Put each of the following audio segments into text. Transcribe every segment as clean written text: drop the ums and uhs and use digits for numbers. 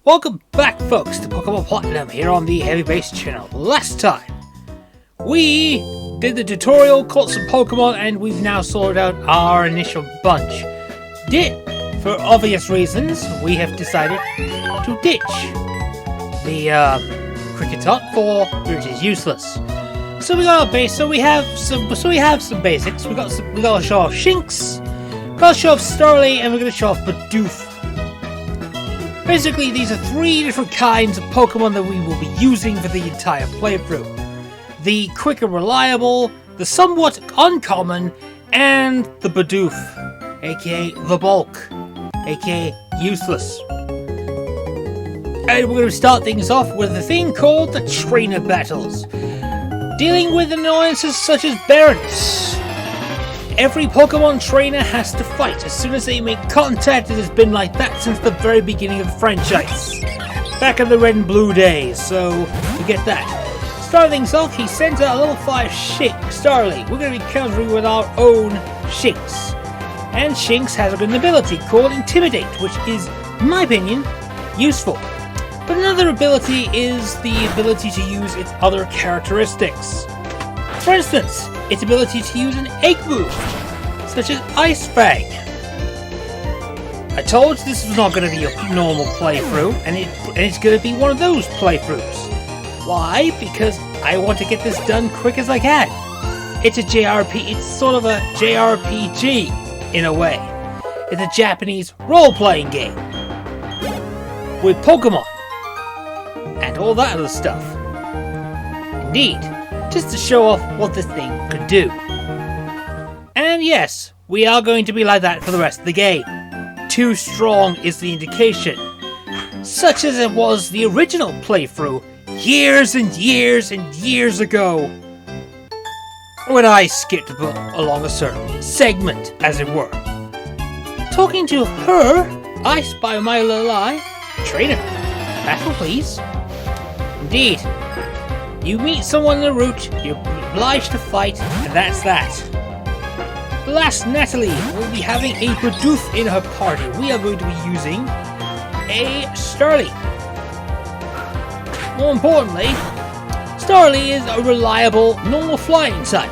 Welcome back, folks, to Pokémon Platinum here on the heavybass channel. Last time, we did the tutorial, caught some Pokémon, and we've now sorted out our initial bunch. For obvious reasons, we have decided to ditch the Kricketot for which is useless. So we got our base. So we have some basics. We got to show off Shinx, we got to show off Starly, and we're going to show off Bidoof. Basically, these are three different kinds of Pokemon that we will be using for the entire playthrough. The quick and reliable, the somewhat uncommon, and the Bidoof, aka the bulk, aka useless. And we're going to start things off with a thing called the trainer battles, dealing with annoyances such as Barrens. Every Pokemon trainer has to fight as soon as they make contact. It has been like that since the very beginning of the franchise, back in the Red and Blue days, so we get that. Starting things off, he sends out a level 5 Starly. We're going to be countering with our own Shinx. And Shinx has a good ability called Intimidate, which is, in my opinion, useful. But another ability is the ability to use its other characteristics. For instance, its ability to use an egg move, such as Ice Fang. I told you this was not going to be a normal playthrough, and it's going to be one of those playthroughs. Why? Because I want to get this done quick as I can. It's a JRPG, it's sort of a JRPG, in a way. It's a Japanese role-playing game, with Pokemon, and all that other stuff. Indeed. Just to show off what this thing could do. And yes, we are going to be like that for the rest of the game. Too strong is the indication. Such as it was the original playthrough years and years and years ago, when I skipped along a certain segment, as it were. Talking to her, I spy my little eye. Trainer, battle please. Indeed. You meet someone on the route, you're obliged to fight, and that's that. Last, Natalie will be having a Bidoof in her party. We are going to be using a Starly. More importantly, Starly is a reliable, normal flying type.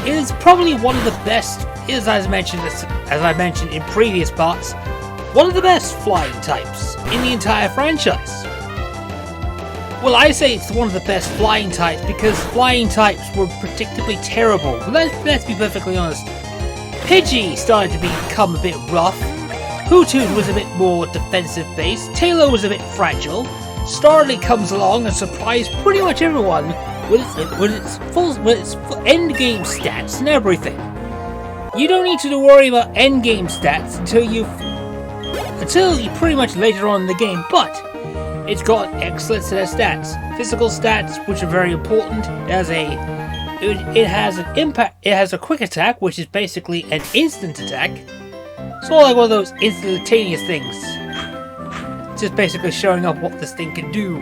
It is probably one of the best, as I mentioned in previous parts, one of the best flying types in the entire franchise. Well, I say it's one of the best flying types because flying types were predictably terrible. Let's be perfectly honest. Pidgey started to become a bit rough. Hoothoot was a bit more defensive based. Taylor was a bit fragile. Starly comes along and surprised pretty much everyone with its end game stats and everything. You don't need to worry about end game stats until you pretty much later on in the game, but it's got an excellent set of stats. Physical stats, which are very important. It has a quick attack, which is basically an instant attack. It's more like one of those instantaneous things. Just basically showing off what this thing can do.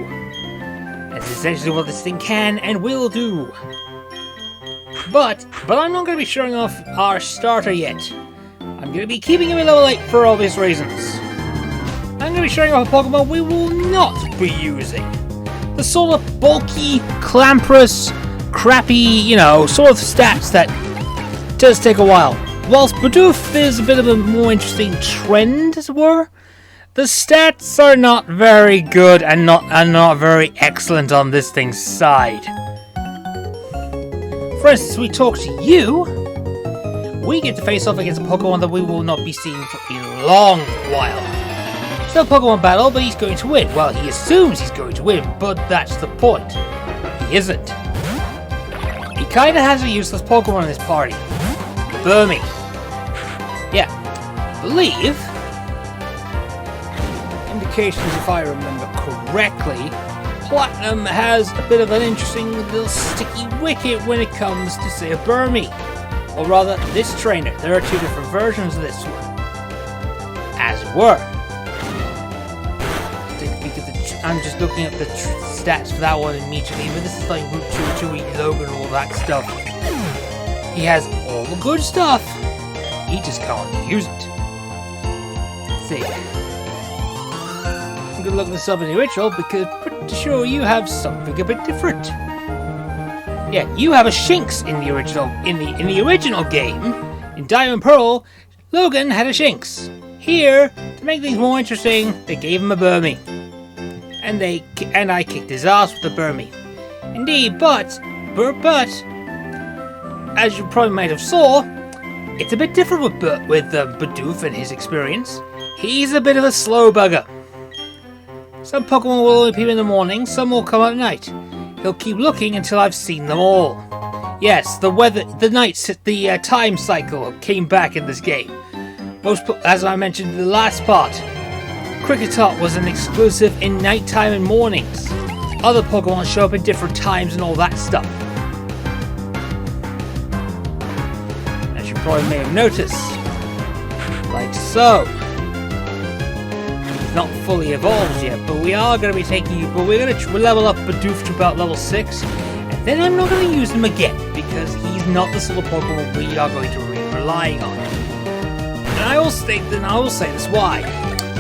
That's essentially what this thing can and will do. But I'm not going to be showing off our starter yet. I'm going to be keeping him at level 8 for obvious reasons. I'm going to be showing off a Pokemon we will not be using. The sort of bulky, clamperous, crappy, sort of stats that does take a while. Whilst Bidoof is a bit of a more interesting trend, as it were, the stats are not very good and not very excellent on this thing's side. For instance, we talk to you, we get to face off against a Pokemon that we will not be seeing for a long while. No Pokemon battle, but he's going to win. Well, he assumes he's going to win, but that's the point. He isn't. He kinda has a useless Pokemon in his party. Burmy. Yeah. I believe, indications if I remember correctly, Platinum has a bit of an interesting little sticky wicket when it comes to, say, a Burmy. Or rather, this trainer. There are two different versions of this one. As it were. I'm just looking at the stats for that one immediately, but this is like Route 2, Logan, and all that stuff. He has all the good stuff. He just can't use it. Let's see. to look this up in the original because I'm pretty sure you have something a bit different. Yeah, you have a Shinx in the original. In the original game, in Diamond Pearl, Logan had a Shinx. Here, to make things more interesting, they gave him a Burmy, and I kicked his ass with the Burmy. Indeed, but as you probably might have saw, it's a bit different with Bidoof and his experience. He's a bit of a slow bugger. Some Pokemon will only appear in the morning, some will come at night. He'll keep looking until I've seen them all. Yes, the time cycle came back in this game. As I mentioned in the last part, Kricketot was an exclusive in nighttime and mornings. Other Pokemon show up at different times and all that stuff. As you probably may have noticed, like so. He's not fully evolved yet, but we are going to be we're going to level up Bidoof to about level 6, and then I'm not going to use him again because he's not the sort of Pokemon we are going to be relying on. And I will say this why.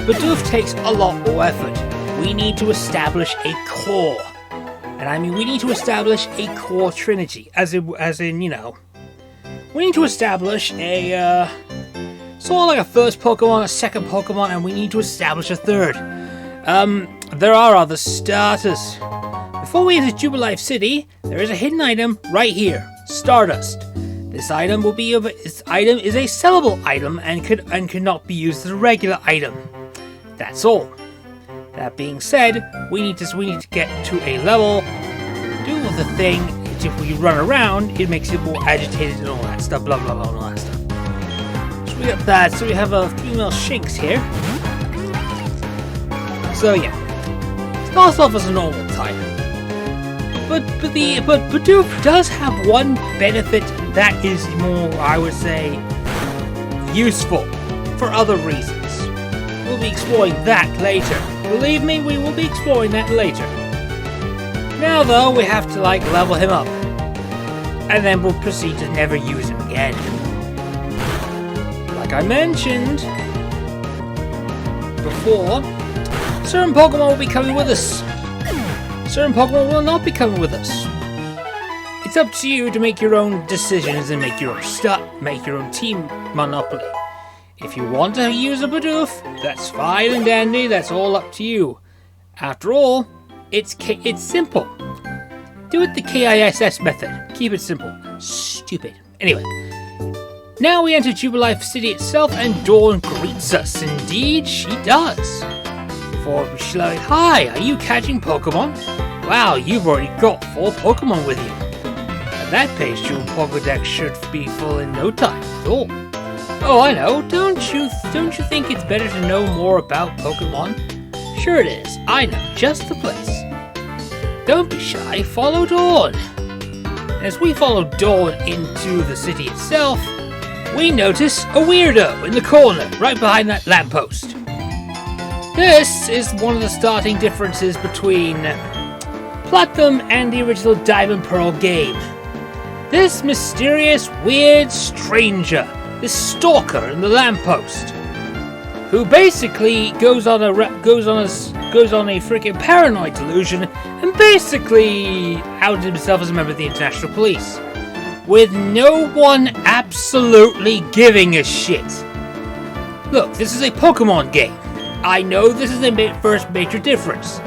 Bidoof takes a lot more effort. We need to establish a core. And I mean, we need to establish a core trinity. As in, you know, we need to establish a, sort of like a first Pokemon, a second Pokemon, and we need to establish a third. There are other starters. Before we enter Jubilife City, there is a hidden item right here, Stardust. This item is a sellable item and cannot be used as a regular item. That's all. That being said, we need to get to a level, do the thing. If we run around, it makes it more agitated and all that stuff, blah blah blah, all that stuff. So we got that. So we have a female Shinx here. So yeah, starts off as a normal type, but Bidoof does have one benefit that is more, I would say, useful for other reasons. We'll be exploring that later. Believe me, we will be exploring that later. Now though, we have to level him up. And then we'll proceed to never use him again. Like I mentioned before, certain Pokemon will be coming with us. Certain Pokemon will not be coming with us. It's up to you to make your own decisions and make your own team monopoly. If you want to use a Bidoof, that's fine and dandy, that's all up to you. After all, it's simple. Do it the KISS method. Keep it simple. Stupid. Anyway, now we enter Jubilife City itself and Dawn greets us. Indeed, she does. For she's like, hi, are you catching Pokemon? Wow, you've already got 4 Pokemon with you. At that pace, your Pokédex should be full in no time at all. Oh, I know. Don't you think it's better to know more about Pokemon? Sure it is. I know just the place. Don't be shy. Follow Dawn. As we follow Dawn into the city itself, we notice a weirdo in the corner, right behind that lamppost. This is one of the starting differences between Platinum and the original Diamond Pearl game. This mysterious, weird stranger, this stalker in the lamppost, who basically goes on a freaking paranoid delusion and basically outed himself as a member of the International Police, with no one absolutely giving a shit. Look, this is a Pokemon game. I know this is the first major difference.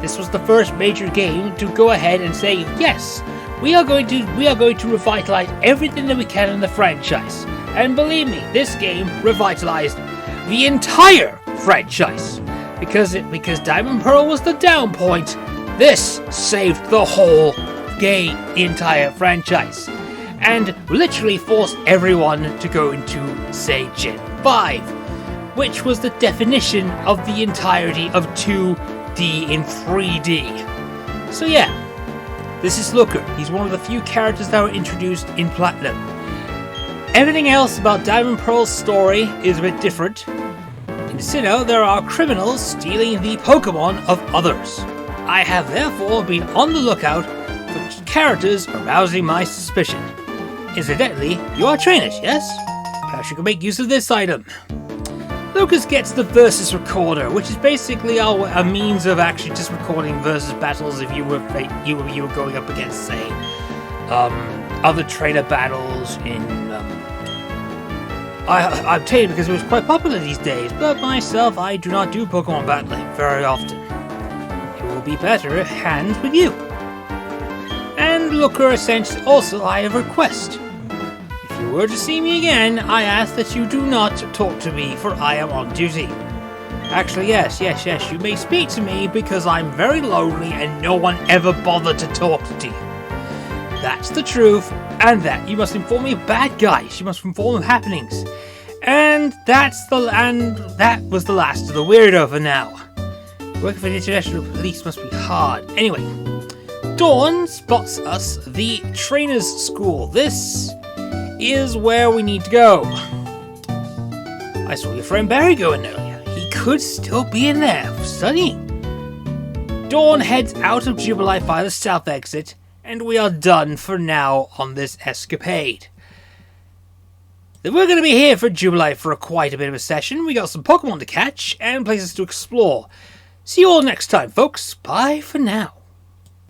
This was the first major game to go ahead and say, yes, we are going to revitalize everything that we can in the franchise. And believe me, this game revitalized the entire franchise. Because Diamond Pearl was the down point, this saved the whole game, the entire franchise. And literally forced everyone to go into, say, Gen 5, which was the definition of the entirety of 2D in 3D. So yeah, this is Looker. He's one of the few characters that were introduced in Platinum. Everything else about Diamond Pearl's story is a bit different. In Sinnoh, there are criminals stealing the Pokemon of others. I have therefore been on the lookout for characters arousing my suspicion. Incidentally, you are trainers, yes? Perhaps you can make use of this item. Lucas gets the versus recorder, which is basically a means of actually just recording versus battles if you were going up against, say, other trainer battles in. I obtained it because it was quite popular these days, but myself, I do not do Pokemon battling very often. It will be better if hands with you. And Looker essentially also I have a request. If you were to see me again, I ask that you do not talk to me, for I am on duty. Actually, yes, you may speak to me because I'm very lonely and no one ever bothered to talk to you. That's the truth, and that you must inform me of bad guys. You must inform of happenings, and that was the last of the weirdo for now. Working for the international police must be hard. Anyway, Dawn spots us the trainer's school. This is where we need to go. I saw your friend Barry go in earlier. He could still be in there studying. Dawn heads out of Jubilife by the south exit. And we are done for now on this escapade. We're going to be here for Jubilife for quite a bit of a session. We got some Pokemon to catch and places to explore. See you all next time, folks. Bye for now.